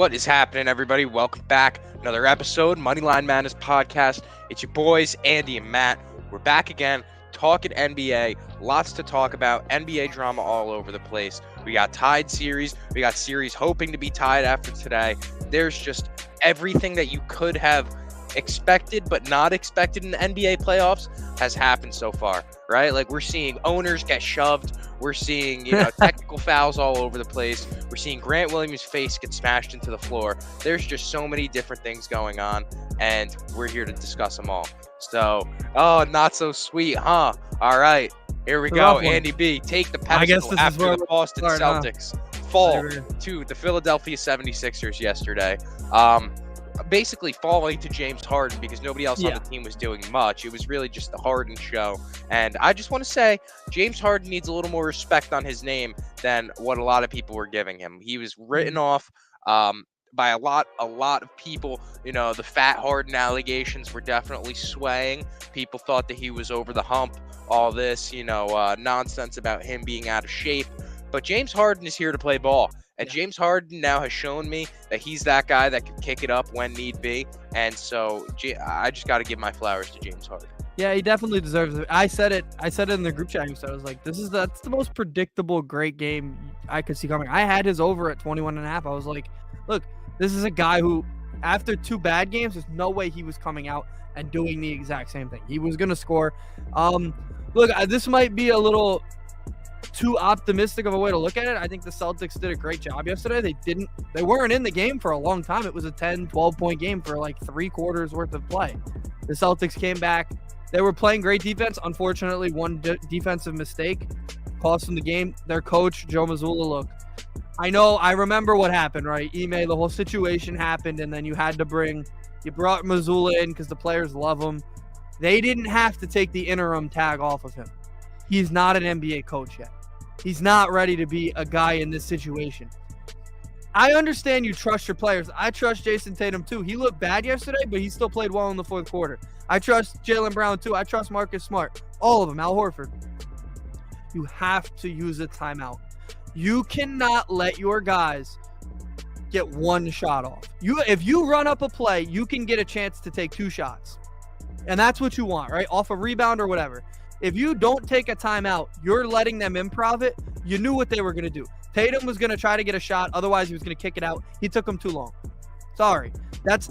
What is happening, everybody? Welcome back. Another episode, Moneyline Madness podcast. It's your boys, Andy and Matt. We're back again, talking NBA. Lots to talk about. NBA drama all over the place. We got tied series. We got series hoping to be tied after today. There's just everything that you could have expected but not expected in the NBA playoffs has happened so far, right? Like, we're seeing owners get shoved. We're seeing, technical fouls all over the place. We're seeing Grant Williams' face get smashed into the floor. There's just so many different things going on, and we're here to discuss them all. So, not so sweet, huh? All right, here we go. Andy B, take the pedestal after the Boston Celtics fall to the Philadelphia 76ers yesterday. Basically falling to James Harden because nobody else on the team was doing much. It was really just the Harden show. And I just want to say James Harden needs a little more respect on his name than what a lot of people were giving him. He was written off by a lot of people. The fat Harden allegations were definitely swaying. People thought that he was over the hump. All this, nonsense about him being out of shape. But James Harden is here to play ball. And James Harden now has shown me that he's that guy that can kick it up when need be. And so I just got to give my flowers to James Harden. Yeah, he definitely deserves it. I said it in the group chat. So I was like, that's the most predictable great game I could see coming. I had his over at 21.5. I was like, look, this is a guy who, after two bad games, there's no way he was coming out and doing the exact same thing. He was going to score. Look, this might be a little too optimistic of a way to look at it. I think the Celtics did a great job yesterday. They weren't in the game for a long time. It was a 10-12 point game for like 3 quarters worth of play. The Celtics came back. They were playing great defense. Unfortunately, one defensive mistake cost them the game. Their coach, Joe Mazzulla, look, I remember what happened, right? Ime, the whole situation happened, and then you brought Mazzulla in because the players love him. They didn't have to take the interim tag off of him. He's not an NBA coach yet. He's not ready to be a guy in this situation. I understand you trust your players. I trust Jason Tatum too. He looked bad yesterday, but he still played well in the fourth quarter. I trust Jaylen Brown too. I trust Marcus Smart. All of them. Al Horford. You have to use a timeout. You cannot let your guys get one shot off. If you run up a play, you can get a chance to take 2 shots. And that's what you want, right? Off a rebound or whatever. If you don't take a timeout, you're letting them improv it. You knew what they were going to do. Tatum was going to try to get a shot. Otherwise, he was going to kick it out. He took him too long. Sorry.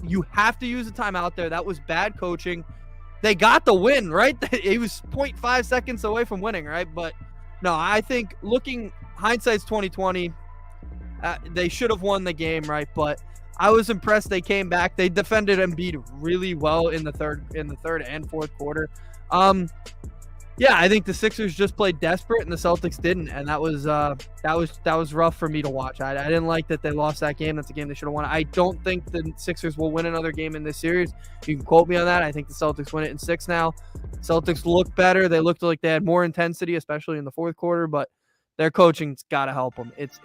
You have to use a timeout there. That was bad coaching. They got the win, right? He was 0.5 seconds away from winning, right? But no, I think hindsight's 2020. They should have won the game, right? But I was impressed they came back. They defended Embiid really well in the third and fourth quarter. Yeah, I think the Sixers just played desperate and the Celtics didn't, and that was rough for me to watch. I didn't like that they lost that game. That's a game they should have won. I don't think the Sixers will win another game in this series. You can quote me on that. I think the Celtics win it in 6 now. Celtics look better. They looked like they had more intensity, especially in the fourth quarter, but their coaching's got to help them. It's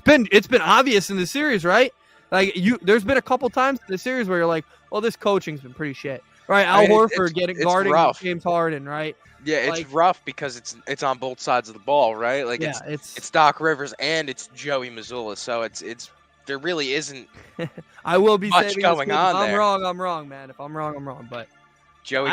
been obvious in the series, right? Like there's been a couple times in the series where you're like, well, this coaching's been pretty shit. Right, Al Horford guarding James Harden, right? Yeah, it's rough because it's on both sides of the ball, right? Like it's Doc Rivers and it's Joey Mazzulla, so it's there really isn't. I will be much going on there. I'm wrong, man. If I'm wrong, I'm wrong. But Joey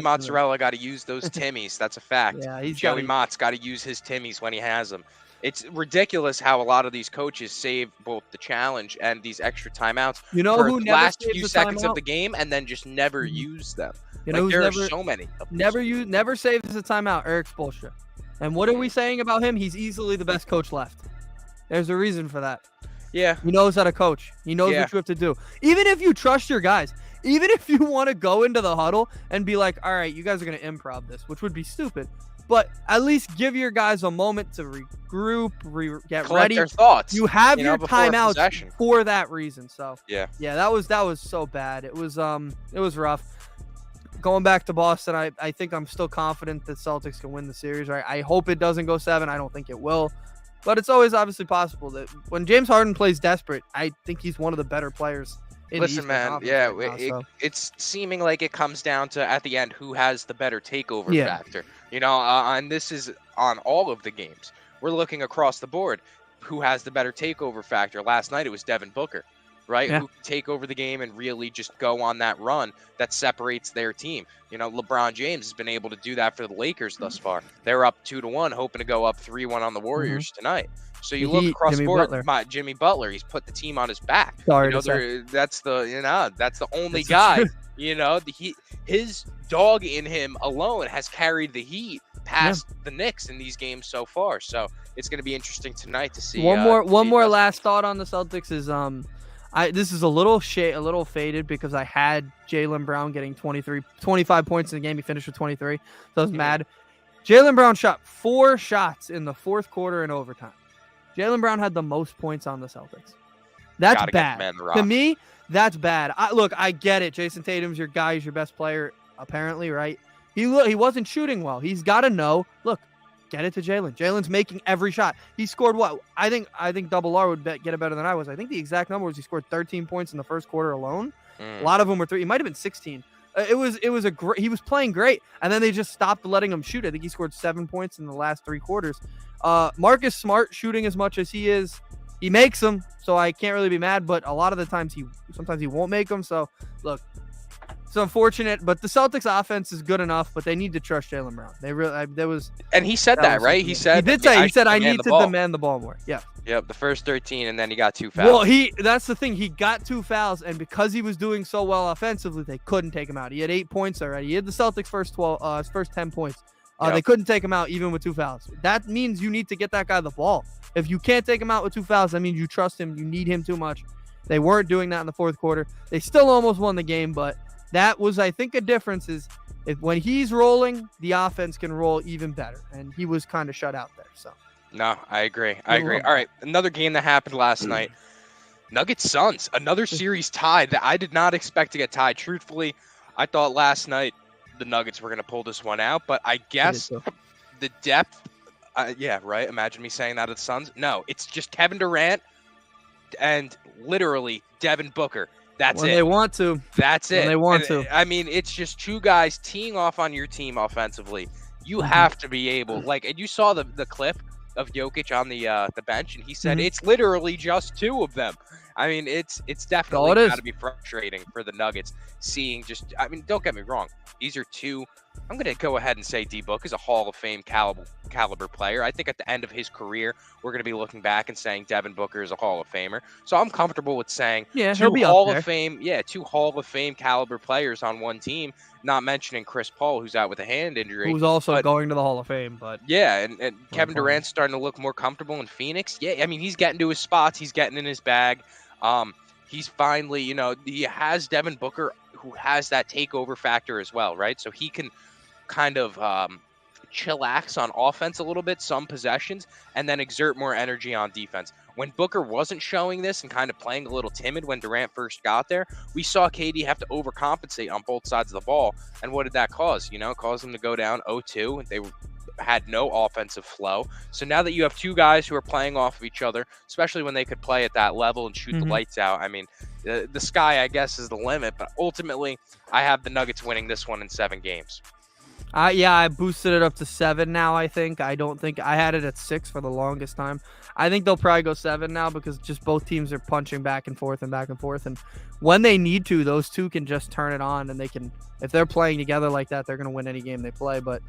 Mozzarella got to use those Timmies. That's a fact. Yeah, Joey Mott's got to use his Timmies when he has them. It's ridiculous how a lot of these coaches save both the challenge and these extra timeouts who the never last few seconds of the game and then just never use them. There are so many. Never saves a timeout. Eric Spoelstra. And what are we saying about him? He's easily the best coach left. There's a reason for that. Yeah. He knows how to coach. He knows what you have to do. Even if you trust your guys, even if you want to go into the huddle and be like, all right, you guys are going to improv this, which would be stupid. But at least give your guys a moment to regroup, get collect ready. Their thoughts. You have your timeouts for that reason. So yeah, that was so bad. It was rough. Going back to Boston, I think I'm still confident that Celtics can win the series. Right? I hope it doesn't go 7. I don't think it will, but it's always obviously possible that when James Harden plays desperate, I think he's one of the better players. Listen, man, it's seeming like it comes down to, at the end, who has the better takeover factor. And this is on all of the games. We're looking across the board. who has the better takeover factor. Last night it was Devin Booker, right? Yeah. Who can take over the game and really just go on that run that separates their team. You know, LeBron James has been able to do that for the Lakers thus far. They're up 2-1, hoping to go up 3-1 on the Warriors tonight. So you look across the board, Jimmy Butler, he's put the team on his back. Sorry you know, to say. that's the only guy. You know, his dog in him alone has carried the Heat past the Knicks in these games so far. So it's going to be interesting tonight to see. One more last thought on the Celtics is this is a little faded because I had Jaylen Brown getting 25 points in the game. He finished with 23. So I was mad. Jaylen Brown shot 4 shots in the fourth quarter in overtime. Jaylen Brown had the most points on the Celtics. That's bad. To me, that's bad. I get it. Jason Tatum's your guy. He's your best player, apparently, right? He wasn't shooting well. He's got to know, look, get it to Jaylen. Jaylen's making every shot. He scored what? I think Double R would get it better than I was. I think the exact number was he scored 13 points in the first quarter alone. A lot of them were 3. It might have been 16. He was playing great, and then they just stopped letting him shoot. I think he scored 7 points in the last 3 quarters. Marcus Smart shooting as much as he is, he makes them, so I can't really be mad. But a lot of the times sometimes he won't make them. So look, it's unfortunate, but the Celtics offense is good enough, but they need to trust Jaylen Brown. And he said that, right? He said I need to demand the ball more. Yeah. Yep, the first 13, and then he got 2 fouls. Well, that's the thing. He got 2 fouls, and because he was doing so well offensively, they couldn't take him out. He had 8 points already. He had the Celtics' first 10 points. They couldn't take him out even with 2 fouls. That means you need to get that guy the ball. If you can't take him out with 2 fouls, that means you trust him. You need him too much. They weren't doing that in the fourth quarter. They still almost won the game, but that was, I think, a difference is when he's rolling, the offense can roll even better, and he was kind of shut out there. So. No, I agree. All right, another game that happened last night. Nuggets Suns, another series tied that I did not expect to get tied. Truthfully, I thought last night the Nuggets were going to pull this one out, but I guess the depth, right? Imagine me saying that of the Suns. No, it's just Kevin Durant and literally Devin Booker. That's when it. They want to. That's it. When they want to. I mean, it's just 2 guys teeing off on your team offensively. You have to be able, and you saw the clip of Jokic on the bench, and he said it's literally just 2 of them. I mean, it's definitely got to be frustrating for the Nuggets seeing don't get me wrong. These are 2. I'm going to go ahead and say D-Book is a Hall of Fame caliber player. I think at the end of his career, we're going to be looking back and saying Devin Booker is a Hall of Famer. So I'm comfortable with saying 2 Hall of Fame caliber players on one team, not mentioning Chris Paul, who's out with a hand injury. Who's also going to the Hall of Fame. But yeah, and Kevin Durant's starting to look more comfortable in Phoenix. Yeah, I mean, he's getting to his spots. He's getting in his bag. He's finally, he has Devin Booker, who has that takeover factor as well, right? So he can kind of chillax on offense a little bit, some possessions, and then exert more energy on defense. When Booker wasn't showing this and kind of playing a little timid when Durant first got there, we saw KD have to overcompensate on both sides of the ball. And what did that cause? It caused them to go down 0-2, and they had no offensive flow. So now that you have 2 guys who are playing off of each other, especially when they could play at that level and shoot the lights out, I mean, the sky, I guess, is the limit. But ultimately, I have the Nuggets winning this one in 7 games. I boosted it up to 7 now, I think. I don't think I had it at 6 for the longest time. I think they'll probably go 7 now because just both teams are punching back and forth. And when they need to, those 2 can just turn it on, and they can, if they're playing together like that, they're going to win any game they play. But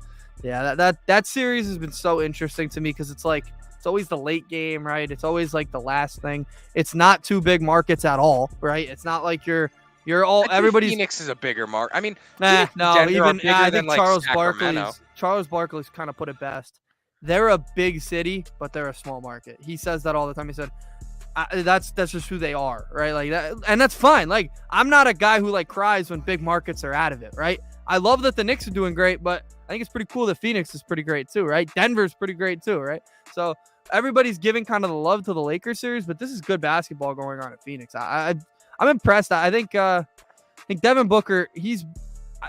yeah, that series has been so interesting to me because it's always the late game, right? It's always like the last thing. It's not 2 big markets at all, right? It's not like you're all everybody's. Phoenix is a bigger mark. I mean, no, even I think Sacramento. Charles Barkley's kind of put it best. They're a big city, but they're a small market. He says that all the time. He said, "That's just who they are, right? Like that, and that's fine. Like I'm not a guy who cries when big markets are out of it, right? I love that the Knicks are doing great, but I think it's pretty cool that Phoenix is pretty great too, right? Denver's pretty great too, right? So everybody's giving kind of the love to the Lakers series, but this is good basketball going on in Phoenix. I'm impressed. I think Devin Booker,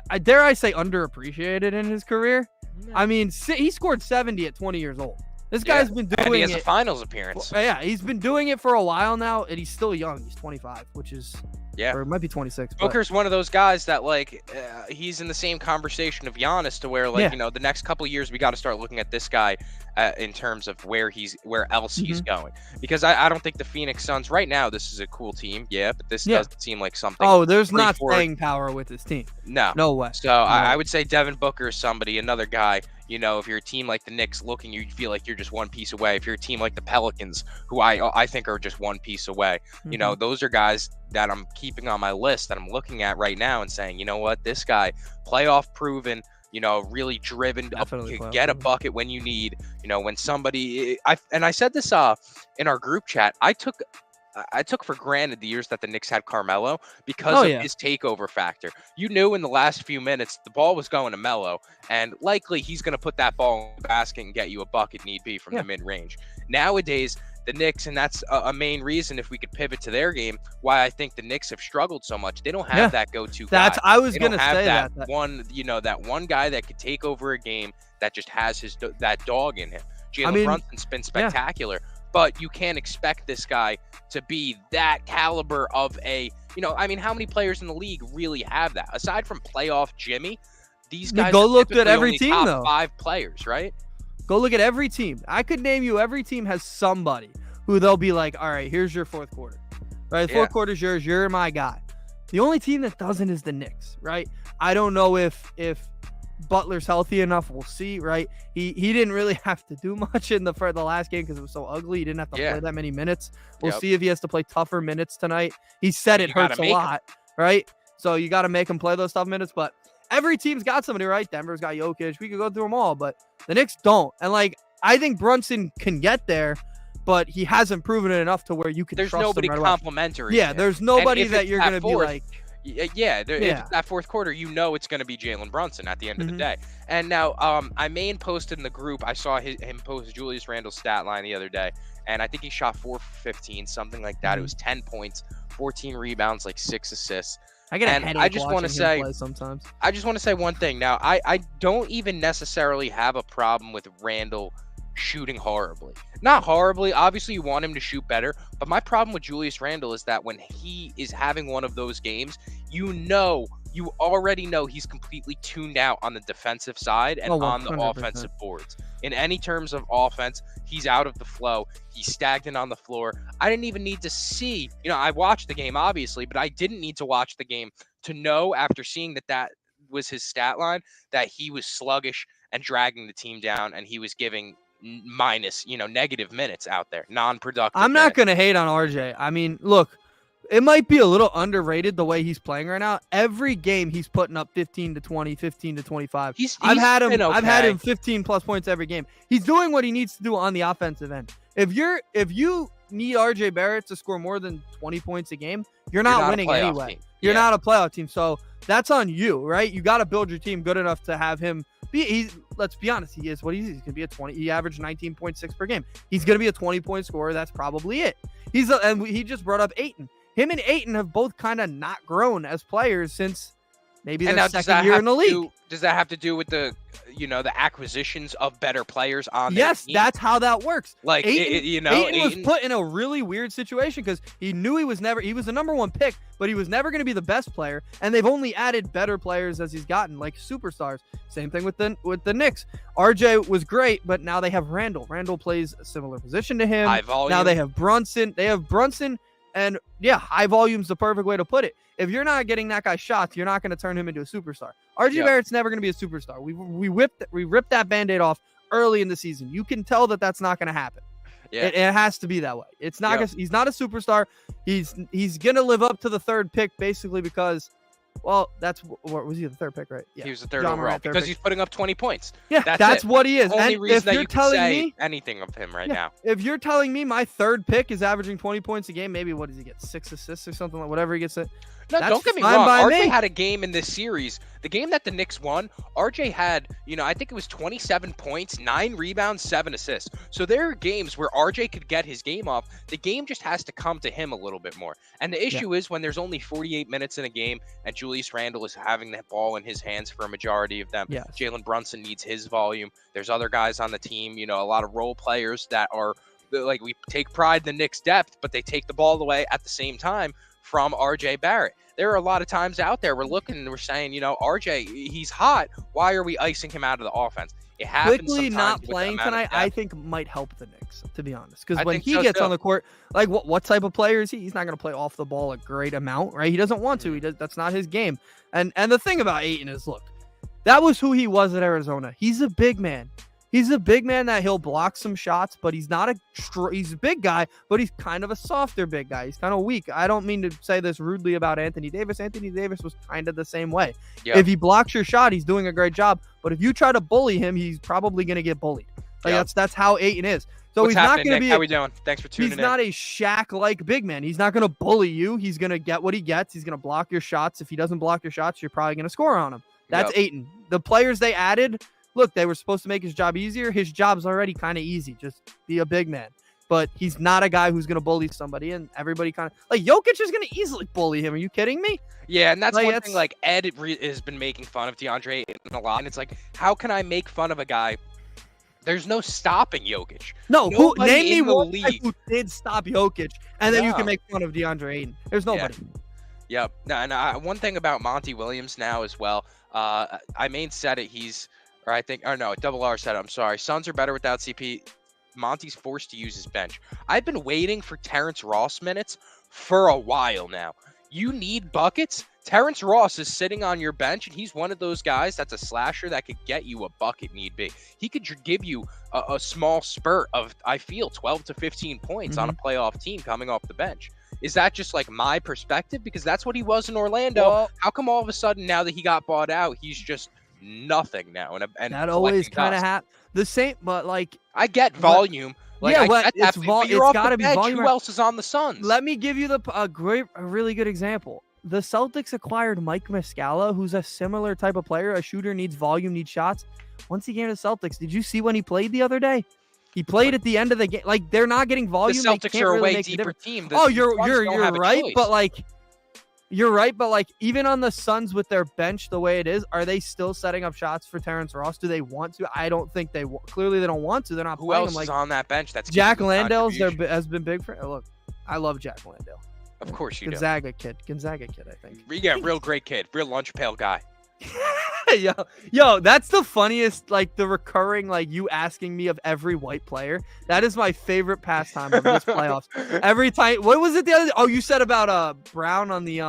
I dare I say underappreciated in his career. I mean, he scored 70 at 20 years old. This guy's been doing it. He has a finals appearance. Yeah, he's been doing it for a while now, and he's still young. He's 25, which is Yeah. Or it might be 26. Booker's one of those guys that, like, he's in the same conversation of Giannis to where, like, Yeah. you know, the next couple of years we got to start looking at this guy in terms of where else he's going. Because I don't think the Phoenix Suns right now, this is a cool team, but this doesn't seem like something. Oh, there's not staying power with this team. No way. So I would say Devin Booker is somebody, another guy. You know, if you're a team like the Knicks looking, you feel like you're just one piece away. If you're a team like the Pelicans, who I think are just one piece away, you know, those are guys that I'm keeping on my list that I'm looking at right now and saying, you know what, this guy, playoff proven, you know, really driven, get a bucket when you need, you know, when somebody, I said this in our group chat, I took for granted the years that the Knicks had Carmelo because of his takeover factor. You knew in the last few minutes the ball was going to Melo, and likely he's going to put that ball in the basket and get you a bucket need be from the mid-range. Nowadays, the Knicks, and that's a main reason, if we could pivot to their game, why I think the Knicks have struggled so much. They don't have that go-to guy. I was going to say that one, you know, that one guy that could take over a game that just has that dog in him. Jalen Brunson's been spectacular. But you can't expect this guy to be that caliber of a, you know, I mean, how many players in the league really have that? Aside from playoff Jimmy, these guys go are look at every only team, top though. 5 players, right? Go look at every team. I could name you every team has somebody who they'll be like, all right, here's your fourth quarter. Right? Fourth quarter's yours. You're my guy. The only team that doesn't is the Knicks, right? I don't know if Butler's healthy enough. We'll see, right? He didn't really have to do much for the last game because it was so ugly. He didn't have to play that many minutes. We'll see if he has to play tougher minutes tonight. He said it hurts a lot, right? So you got to make him play those tough minutes. But every team's got somebody, right? Denver's got Jokic. We could go through them all, but the Knicks don't. And, like, I think Brunson can get there, but he hasn't proven it enough to where you can trust him. There's nobody complimentary. Yeah, there's nobody that you're going to be like. If that fourth quarter, you know it's going to be Jalen Brunson at the end of the day. And now I posted in the group, I saw him post Julius Randle's stat line the other day, and I think he shot 4 for 15, something like that. It was 10 points, 14 rebounds, like 6 assists. I get a headache I just want to say sometimes. I just want to say one thing. Now, I don't even necessarily have a problem with Randle shooting horribly. Not horribly. Obviously, you want him to shoot better. But my problem with Julius Randle is that when he is having one of those games, you already know he's completely tuned out on the defensive side and on the offensive boards. In any terms of offense, he's out of the flow. He's stagnant on the floor. I didn't even need to see, you know, I watched the game, obviously, but I didn't need to watch the game to know after seeing that was his stat line, that he was sluggish and dragging the team down, and he was giving negative minutes out there, non-productive. I'm not going to hate on RJ. I mean, look, it might be a little underrated the way he's playing right now. Every game he's putting up 15 to 20, 15 to 25. I've had him 15 plus points every game. He's doing what he needs to do on the offensive end. If you need RJ Barrett to score more than 20 points a game, you're not winning anyway. You're not a playoff team. So that's on you, right? You got to build your team good enough to have him be. Let's be honest, he is what he is. He's going to be a 20. He averaged 19.6 per game. He's going to be a 20-point scorer. That's probably it. And he just brought up Ayton. Him and Ayton have both kind of not grown as players since maybe their second year in the league. Does that have to do with the acquisitions of better players on their Yes, team? That's how that works. Like, Ayton was put in a really weird situation because he knew he was the number one pick, but he was never going to be the best player. And they've only added better players as he's gotten, like superstars. Same thing with the Knicks. RJ was great, but now they have Randle. Randle plays a similar position to him. High volume. Now they have Brunson. And high volume's the perfect way to put it. If you're not getting that guy shots, you're not going to turn him into a superstar. RJ Barrett's never going to be a superstar. We ripped that Band-Aid off early in the season. You can tell that that's not going to happen. Yeah. It has to be that way. It's not. He's not a superstar. He's going to live up to the third pick basically because, well, was he the third pick, right? Yeah. He was the third overall because he's putting up 20 points. Yeah, that's what he is. The only and reason if that you're you can telling say me anything of him right now. If you're telling me my third pick is averaging 20 points a game, maybe what does he get? 6 assists or something, like whatever he gets it. No, don't get me wrong. RJ had a game in this series. The game that the Knicks won, RJ had, I think it was 27 points, 9 rebounds, 7 assists. So there are games where RJ could get his game off. The game just has to come to him a little bit more. And the issue is when there's only 48 minutes in a game and Julius Randle is having that ball in his hands for a majority of them. Yes. Jalen Brunson needs his volume. There's other guys on the team, a lot of role players that are, like, we take pride in the Knicks' depth, but they take the ball away at the same time from RJ Barrett. There are a lot of times out there we're looking and we're saying, RJ, he's hot. Why are we icing him out of the offense? It happens Quickly sometimes not with the playing amount of tonight, I depth. think might help the Knicks, to be honest. Because I when think he so, gets too. on the court, like what type of player is he? He's not going to play off the ball a great amount, right? He doesn't want to. He does. That's not his game. And the thing about Ayton is, look, that was who he was at Arizona. He's a big man. He's a big man that he'll block some shots, but he's not he's a big guy, but he's kind of a softer big guy. He's kind of weak. I don't mean to say this rudely about Anthony Davis. Anthony Davis was kind of the same way. Yep. If he blocks your shot, he's doing a great job. But if you try to bully him, he's probably going to get bullied. Like that's how Ayton is. So What's he's not going to be. How we doing? Thanks for tuning in. He's not a Shaq-like big man. He's not going to bully you. He's going to get what he gets. He's going to block your shots. If he doesn't block your shots, you're probably going to score on him. That's Ayton. The players they added, look, they were supposed to make his job easier. His job's already kind of easy. Just be a big man. But he's not a guy who's going to bully somebody. And everybody kind of like Jokic is going to easily bully him. Are you kidding me? Yeah, and that's one thing. Like Ed has been making fun of DeAndre Ayton a lot. And it's like, how can I make fun of a guy? There's no stopping Jokic. No, name me one guy who did stop Jokic, and then you can make fun of DeAndre Ayton. There's nobody. Yep. And one thing about Monty Williams now as well. I said it. Double R said it. I'm sorry. Suns are better without CP. Monty's forced to use his bench. I've been waiting for Terrence Ross minutes for a while now. You need buckets. Terrence Ross is sitting on your bench, and he's one of those guys that's a slasher that could get you a bucket need be. He could give you a small spurt of, I feel, 12 to 15 points on a playoff team coming off the bench. Is that just like my perspective? Because that's what he was in Orlando. Well, how come all of a sudden now that he got bought out, he's just nothing now? And that always kind of happens. The same, but like I get volume. But it's got to be volume. Who else is on the Suns? Let me give you a really good example. The Celtics acquired Mike Muscala, who's a similar type of player. A shooter, needs volume, needs shots. Once he came to the Celtics, did you see when he played the other day? He played at the end of the game. Like, they're not getting volume. The Celtics are a way deeper team. You're right, but like, even on the Suns with their bench the way it is, are they still setting up shots for Terrence Ross? Do they want to? I don't think they clearly they don't want to. They're not. Who else is on that bench? That's Jack Landale has been big for. Look, I love Jack Landale. Of course you do. Gonzaga kid, I think. Yeah, real great kid, real lunch pail guy. Yo, that's the funniest, like the recurring, like you asking me of every white player. That is my favorite pastime of this playoffs. Every time, what was it the other day? Oh, you said about Brown on the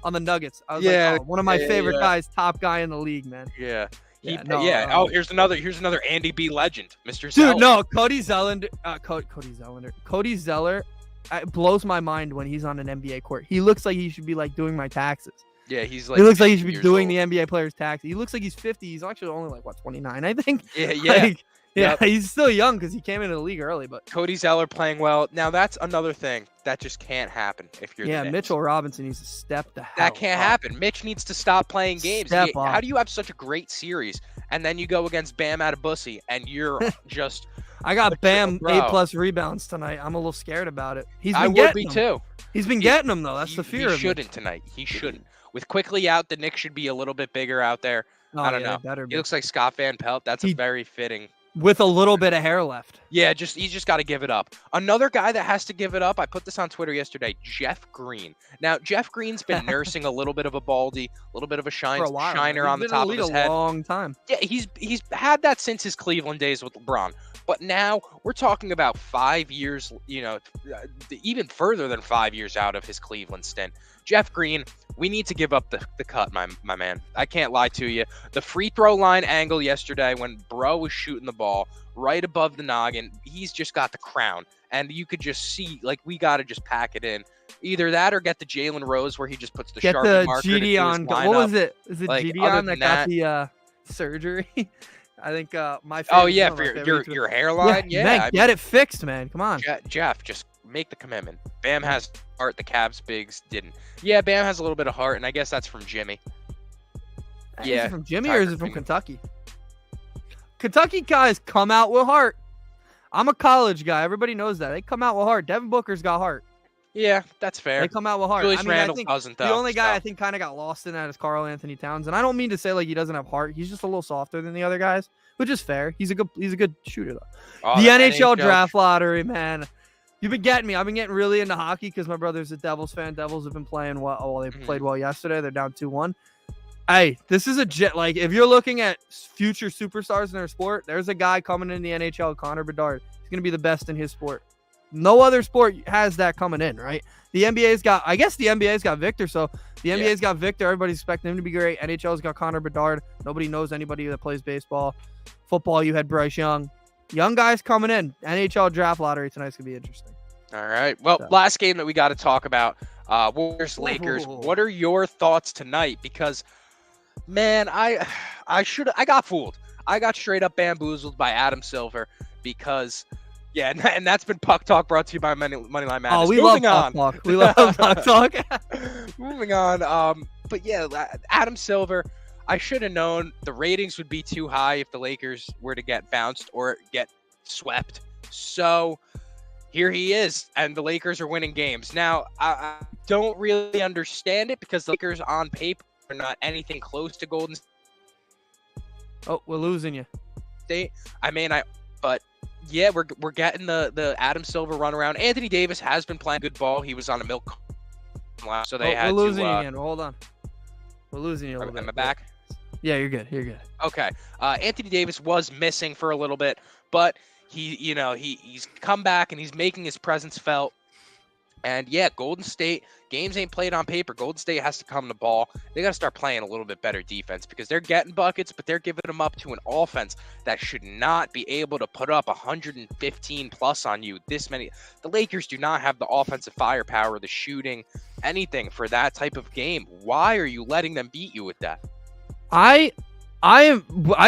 Nuggets. I was like, one of my favorite guys, top guy in the league, man. Yeah. Here's another Andy B legend, Mr. Dude, Zeller. no, Cody Zeller blows my mind when he's on an NBA court. He looks like he should be like doing my taxes. Yeah, he looks like he should be doing the NBA players' taxes. He looks like he's 50. He's actually only like 29, I think. Yeah. He's still young because he came into the league early. But Cody Zeller playing well. Now that's another thing that just can't happen if you're. Yeah, Mitchell Robinson needs to step the hell That can't up. happen. Mitch needs to stop playing games. How do you have such a great series and then you go against Bam Adebusi and you're just? I got Bam 8+ rebounds tonight. I'm a little scared about it. I would be too. He's been getting them though. That's the fear. He shouldn't tonight. He shouldn't. With Quickly out, the Knicks should be a little bit bigger out there. I don't know. He looks like Scott Van Pelt. That's a very fitting. With a little bit of hair left. Yeah, he's just got to give it up. Another guy that has to give it up, I put this on Twitter yesterday, Jeff Green. Now, Jeff Green's been nursing a little bit of a baldy, a little bit of a shiner on the top of his head. A long time. Yeah, he's had that since his Cleveland days with LeBron. But now we're talking about 5 years, even further than 5 years out of his Cleveland stint. Jeff Green, we need to give up the cut, my man. I can't lie to you. The free throw line angle yesterday when Bro was shooting the ball right above the noggin, he's just got the crown. And you could just see, like, we got to just pack it in. Either that or get the Jalen Rose where he just puts the Sharpie marker into his lineup. What was it? Is it Gideon that got the surgery? I think my favorite. Oh, yeah, for your hairline? Yeah. Man, get it fixed, man. Come on. Jeff, just make the commitment. Bam has heart, the Cavs bigs didn't. Yeah, Bam has a little bit of heart, and I guess that's from Jimmy. Is it from Jimmy or is it from Kentucky? Kentucky guys come out with heart. I'm a college guy. Everybody knows that. They come out with heart. Devin Booker's got heart. Yeah, that's fair. They come out with heart. Julius Randle doesn't, though. The only guy I think kind of got lost in that is Karl Anthony Towns. And I don't mean to say like he doesn't have heart. He's just a little softer than the other guys, which is fair. He's a good shooter, though. The NHL draft lottery, man. You've been getting me. I've been getting really into hockey because my brother's a Devils fan. Devils have been playing well. Oh, they played well yesterday. They're down 2-1. Hey, this is like if you're looking at future superstars in their sport, there's a guy coming in the NHL, Connor Bedard. He's going to be the best in his sport. No other sport has that coming in, right? The NBA's got Victor. So the NBA's got Victor. Everybody's expecting him to be great. NHL's got Connor Bedard. Nobody knows anybody that plays baseball. Football, you had Bryce Young. Young guys coming in. NHL draft lottery tonight's going to be interesting. All right. Well, last game that we got to talk about, Warriors Lakers. What are your thoughts tonight? Because, man, I got fooled. I got straight up bamboozled by Adam Silver because, and that's been Puck Talk brought to you by Moneyline Madness. Oh, we love Puck Talk. We love Puck Talk. Moving on. But yeah, Adam Silver, I should have known the ratings would be too high if the Lakers were to get bounced or get swept. So here he is, and the Lakers are winning games. Now, I don't really understand it because the Lakers on paper are not anything close to Golden State. Oh, we're losing you. But yeah, we're getting the Adam Silver run around. Anthony Davis has been playing good ball. He was on a milk, so they had to. We're losing you again. Hold on. We're losing you a little bit. Am I back? Yeah, you're good. You're good. Okay. Anthony Davis was missing for a little bit, but he's come back and he's making his presence felt. And yeah, Golden State, games ain't played on paper. Golden State has to come to ball. They got to start playing a little bit better defense because they're getting buckets, but they're giving them up to an offense that should not be able to put up 115 plus on you. The Lakers do not have the offensive firepower, the shooting, anything for that type of game. Why are you letting them beat you with that? I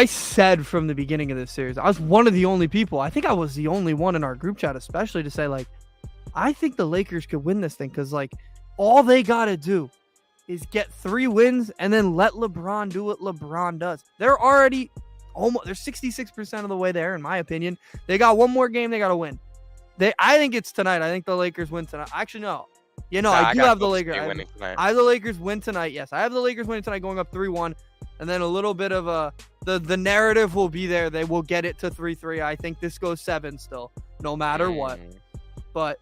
said from the beginning of this series, I was one of the only people. I think I was the only one in our group chat, especially to say, like, I think the Lakers could win this thing because, like, all they got to do is get 3 wins and then let LeBron do what LeBron does. They're already they're 66% of the way there, in my opinion. They got one more game they got to win. I think it's tonight. I think the Lakers win tonight. Actually, no. I do have the Lakers. I have the Lakers win tonight. Yes, I have the Lakers winning tonight, going up 3-1. And then a little bit of the narrative will be there. They will get it to 3-3. I think this goes 7 still, no matter what. But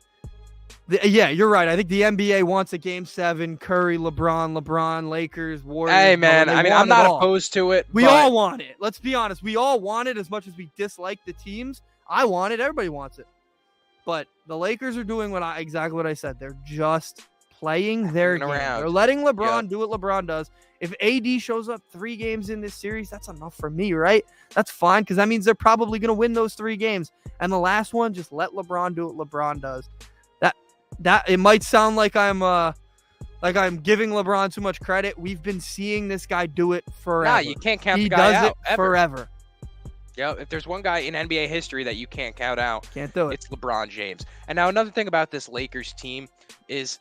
yeah, you're right. I think the NBA wants a game 7. Curry, LeBron, Lakers, Warriors. Hey, man. I'm not opposed to it. We all want it. Let's be honest. We all want it as much as we dislike the teams. I want it. Everybody wants it. But the Lakers are doing exactly what I said. They're just playing their game. They're letting LeBron do what LeBron does. If AD shows up 3 games in this series, that's enough for me, right? That's fine because that means they're probably going to win those 3 games. And the last one, just let LeBron do what LeBron does. That it might sound like I'm giving LeBron too much credit. We've been seeing this guy do it forever. Nah, you can't count the guy out. He does it forever. Yeah, if there's one guy in NBA history that you can't count out, can't do it. It's LeBron James. And now another thing about this Lakers team is,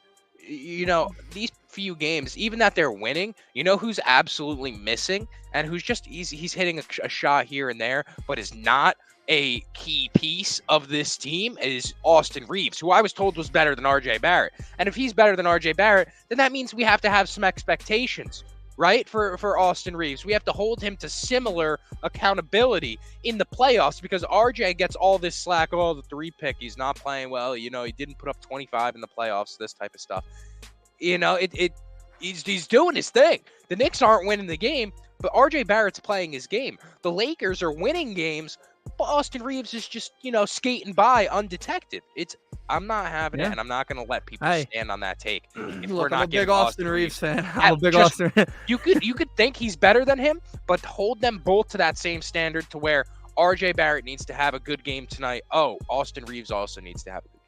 these few games, even that they're winning, who's absolutely missing and who's just he's hitting a shot here and there, but is not a key piece of this team is Austin Reeves, who I was told was better than RJ Barrett. And if he's better than RJ Barrett, then that means we have to have some expectations, right? For Austin Reeves. We have to hold him to similar accountability in the playoffs because RJ gets all this slack. Oh, the 3 pick, he's not playing well. He didn't put up 25 in the playoffs, this type of stuff. He's doing his thing. The Knicks aren't winning the game, but RJ Barrett's playing his game. The Lakers are winning games, but Austin Reeves is just, skating by undetected. I'm not having it, and I'm not going to let people stand on that take. If Look, I'm a big Austin Reeves fan. I'm a big Austin. Austin. You could think he's better than him, but hold them both to that same standard to where RJ Barrett needs to have a good game tonight. Oh, Austin Reeves also needs to have a good game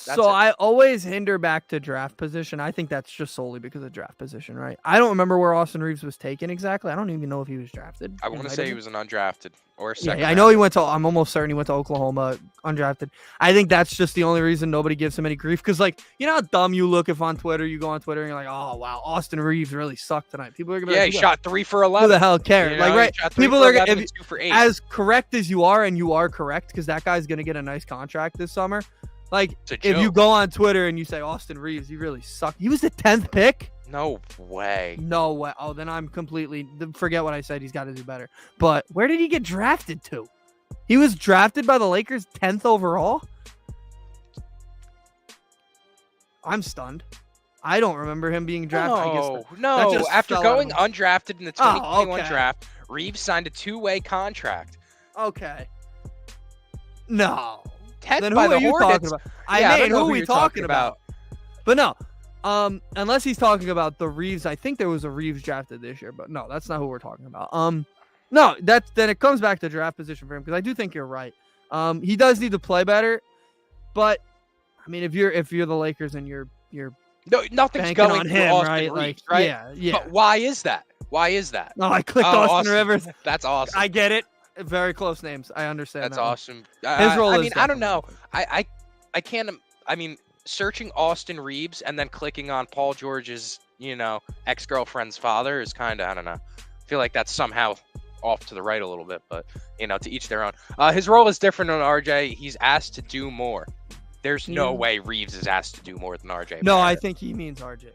tonight. So I always hinder back to draft position. I think that's just solely because of draft position, right? I don't remember where Austin Reeves was taken exactly. I don't even know if he was drafted. I want to say he was an undrafted or a second. Yeah, I know he went to. I'm almost certain he went to Oklahoma, undrafted. I think that's just the only reason nobody gives him any grief. Because, like, you know how dumb you look if on Twitter you go on Twitter and you're like, oh wow, Austin Reeves really sucked tonight. People are gonna be like, he shot 3 for 11. Who the hell cares? Like, right? People are gonna, 2 for 8. As correct as you are, and you are correct, because that guy's gonna get a nice contract this summer. Like, if you go on Twitter and you say Austin Reeves, he really sucked. He was the 10th pick. No way. No way. Oh, then I'm completely forget what I said. He's got to do better. But where did he get drafted to? He was drafted by the Lakers 10th overall. I'm stunned. I don't remember him being drafted. I guess that No. just After fell out of going my- undrafted in the 2021 okay. draft, Reeves signed a 2-way contract. Okay. No. Ted Then by who the are you Hornets. talking about? Yeah, I mean, don't know who are we you're talking about? But no. Unless he's talking about the Reeves. I think there was a Reeves drafted this year, but no, that's not who we're talking about. No, then it comes back to draft position for him because I do think you're right. He does need to play better, but I mean, if you're the Lakers and you're No, nothing's banking going on through him, Austin right? Reeves, Like, right? yeah. But why is that? Why is that? No, I clicked Oh, Austin Rivers. That's awesome. I get it. Very close names. I understand. That's that one. awesome. His role I is mean, I don't know. definitely- I can't. I mean, searching Austin Reeves and then clicking on Paul George's, ex-girlfriend's father is kind of, I don't know. I feel like that's somehow off to the right a little bit, but to each their own. His role is different on RJ. He's asked to do more. There's no way Reeves is asked to do more than RJ. No, Barrett. I think he means RJ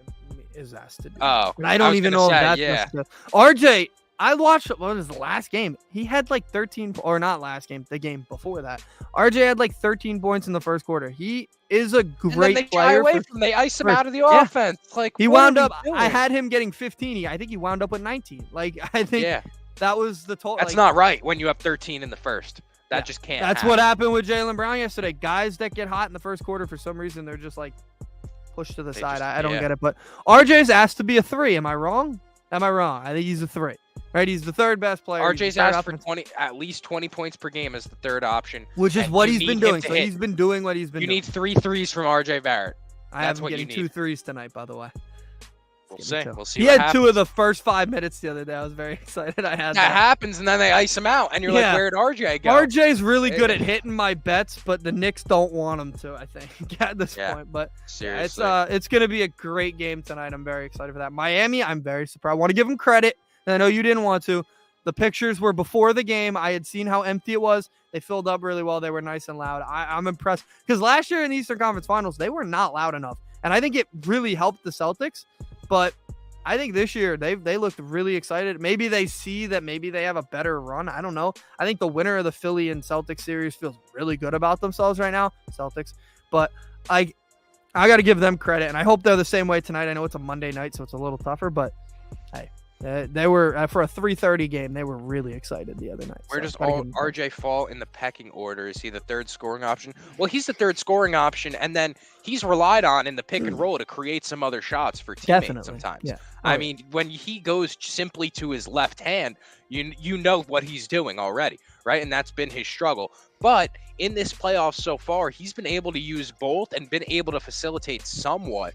is asked to do. Oh, But I don't was even gonna know say, if that's yeah. necessary. RJ. I watched what was the last game. He had like 13, or not last game, the game before that. RJ had like 13 points in the first quarter. He is a And then great they shy player. away from. They ice him for- out of the yeah. offense. Like He what are wound we up. I doing? had him getting 15. I think he wound up with 19. Like I think Yeah, that was the total. that's like, not right when you have 13 in the first. That Yeah, just can't. That's happen. what happened with Jaylen Brown yesterday. Guys that get hot in the first quarter, for some reason, they're just like pushed to the They side. just- I don't yeah. get it. But RJ's asked to be a 3. Am I wrong? I think he's a 3. Right? He's the third best player. He's RJ's the third asked for offense- at least 20 points per game as the third option. which is and what you he's been need him doing. to So hit. he's been doing what he's been You doing. need 3 threes from RJ Barrett. I that's have him what you getting need. 2 threes tonight, by the way. We'll Give see. me 2. We'll see. He what had 2 happens. of the first 5 minutes the other day. I was very excited. I had That happens, and then they ice him out, and you're Yeah. like, "Where'd RJ go?" RJ's really good Hey. at hitting my bets, but the Knicks don't want him to, I think, at this Yeah. point. But Seriously. it's gonna be a great game tonight. I'm very excited for that. Miami, I'm very surprised. I want to give them credit. And I know you didn't want to. The pictures were before the game. I had seen how empty it was. They filled up really well. They were nice and loud. I'm impressed because last year in the Eastern Conference Finals, they were not loud enough, and I think it really helped the Celtics. But I think this year they looked really excited. Maybe they see that maybe they have a better run. I don't know. I think the winner of the Philly and Celtics series feels really good about themselves right now, Celtics. But I got to give them credit, and I hope they're the same way tonight. I know it's a Monday night, so it's a little tougher, but hey, they were for a 3:30 game. They were really excited the other night. Where so does gotta give them credit. RJ fall in the pecking order? Is he the third scoring option? Well, he's the third scoring option, and then he's relied on in the pick and roll to create some other shots for teammates Definitely. sometimes. Yeah. I mean, when he goes simply to his left hand, you know what he's doing already, right? And that's been his struggle. But in this playoff so far, he's been able to use both and been able to facilitate somewhat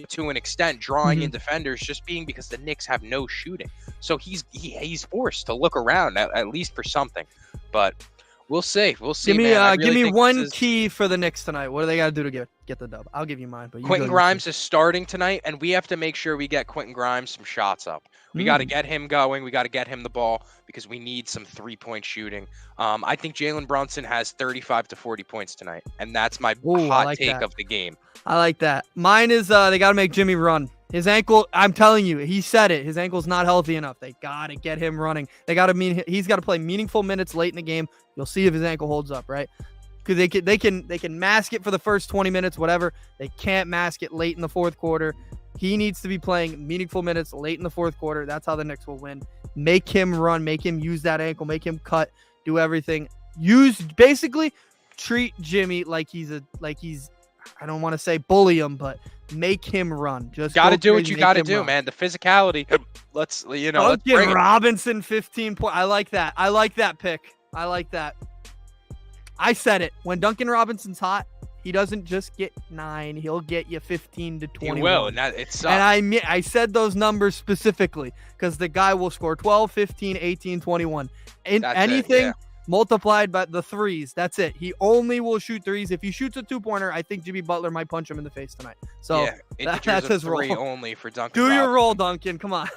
to an extent, drawing in defenders just being because the Knicks have no shooting. So he's forced to look around at least for something. But we'll see. We'll see. Give me man. I give really me think one this is- key for the Knicks tonight. What do they got to do to get the dub? I'll give you mine, but you Quentin go Grimes is starting tonight, and we have to make sure we get Quentin Grimes some shots up. We got to get him going. We got to get him the ball because we need some 3-point shooting. I think Jalen Brunson has 35 to 40 points tonight, and that's my Ooh, I hot like take that. of the game. I like that. Mine is they got to make Jimmy run. His ankle, I'm telling you, he said it. His ankle's not healthy enough. They got to get him running. They got to he's got to play meaningful minutes late in the game. You'll see if his ankle holds up, right? Because they can mask it for the first 20 minutes, whatever. They can't mask it late in the fourth quarter. He needs to be playing meaningful minutes late in the fourth quarter. That's how the Knicks will win. Make him run. Make him use that ankle. Make him cut. Do everything. Basically treat Jimmy like he's I don't want to say bully him, but make him run. Just Got to go do what crazy, you make got to him do, run. man. The physicality. Let's let's Duncan bring it. Robinson 15 points. I like that. I like that pick. I like that. I said it. When Duncan Robinson's hot, he doesn't just get 9. He'll get you 15 to 21. He will, and it's And I said those numbers specifically because the guy will score 12, 15, 18, 21. And That's it, anything yeah. multiplied by the threes. That's it. He only will shoot threes. If he shoots a 2-pointer, I think Jimmy Butler might punch him in the face tonight. So yeah, integers that's of his 3 role. only for Duncan. Do your Robinson. role, Duncan. Come on.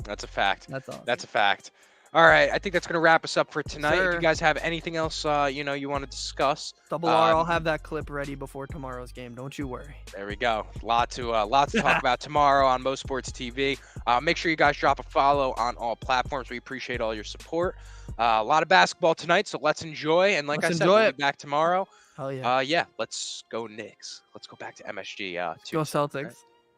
That's a fact. That's all. That's a fact. All right, I think that's gonna wrap us up for tonight. If Sir. you guys have anything else, you want to discuss, Double R, I'll have that clip ready before tomorrow's game. Don't you worry. there we go. Lot to talk about tomorrow on Mo Sports TV. Make sure you guys drop a follow on all platforms. We appreciate all your support. A lot of basketball tonight, so let's enjoy. And like Let's I said, enjoy we'll it. be back tomorrow. Hell yeah. Yeah, let's go Knicks. Let's go back to MSG. Go Celtics.